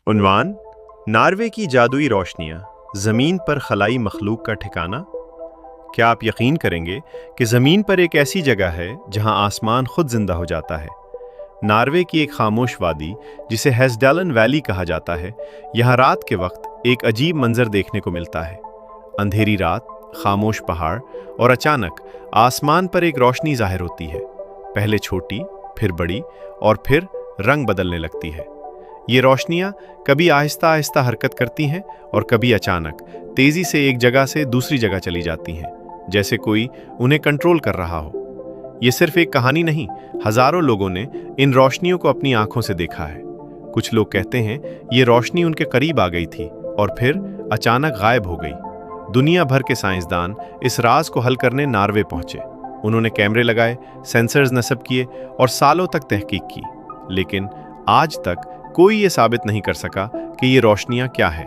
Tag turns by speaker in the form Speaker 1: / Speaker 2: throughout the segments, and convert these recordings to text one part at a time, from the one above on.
Speaker 1: उन्वान: Norway की जादुई रोशनियां, जमीन पर खलाई मखलूक का ठिकाना। क्या आप यकीन करेंगे कि जमीन पर एक ऐसी जगह है जहां आसमान खुद जिंदा हो जाता है। नार्वे की एक खामोश वादी जिसे हेस्डैलन वैली कहा जाता है, यहाँ रात के वक्त एक अजीब मंजर देखने को मिलता है। अंधेरी रात, खामोश पहाड़ और अचानक आसमान पर एक रोशनी जाहिर होती है। पहले छोटी, फिर बड़ी और फिर रंग बदलने लगती है। ये रोशनियां कभी आहिस्ता आहिस्ता हरकत करती हैं और कभी अचानक तेजी से एक जगह से दूसरी जगह चली जाती हैं, जैसे कोई उन्हें कंट्रोल कर रहा हो। ये सिर्फ एक कहानी नहीं, हजारों लोगों ने इन रोशनियों को अपनी आंखों से देखा है। कुछ लोग कहते हैं ये रोशनी उनके करीब आ गई थी और फिर अचानक गायब हो गई। दुनिया भर के साइंसदान इस राज को हल करने नार्वे पहुंचे। उन्होंने कैमरे लगाए, सेंसर्स नस्ब किए और सालों तक तहकीक की, लेकिन आज तक कोई ये साबित नहीं कर सका कि ये रोशनियां क्या है।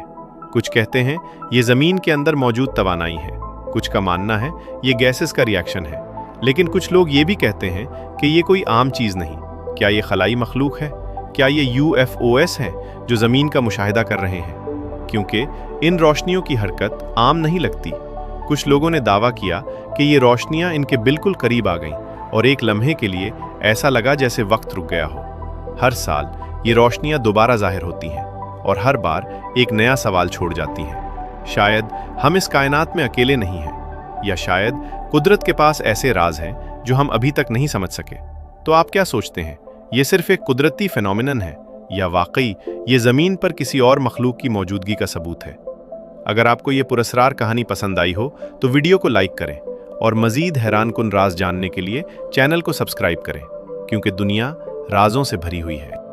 Speaker 1: कुछ कहते हैं ये जमीन के अंदर मौजूद तवानाई है, कुछ का मानना है ये गैसेस का रिएक्शन है, लेकिन कुछ लोग ये भी कहते हैं कि ये कोई आम चीज नहीं। क्या ये खलाई मखलूक है? क्या ये UFOs हैं जो जमीन का मुशाहिदा कर रहे हैं? क्योंकि इन रोशनियों की हरकत आम नहीं लगती। कुछ लोगों ने दावा किया कि ये रोशनियां इनके बिल्कुल करीब आ गईं और एक लम्हे के लिए ऐसा लगा जैसे वक्त रुक गया हो। हर साल ये रोशनियां दोबारा जाहिर होती हैं और हर बार एक नया सवाल छोड़ जाती हैं। शायद हम इस कायनात में अकेले नहीं हैं, या शायद कुदरत के पास ऐसे राज हैं जो हम अभी तक नहीं समझ सके। तो आप क्या सोचते हैं, ये सिर्फ एक कुदरती फिनोमिनन है या वाकई ये जमीन पर किसी और मखलूक की मौजूदगी का सबूत है? अगर आपको ये पुरस्कार कहानी पसंद आई हो तो वीडियो को लाइक करें और मजीद हैरानकुन राज जानने के लिए चैनल को सब्सक्राइब करें, क्योंकि दुनिया राजों से भरी हुई है।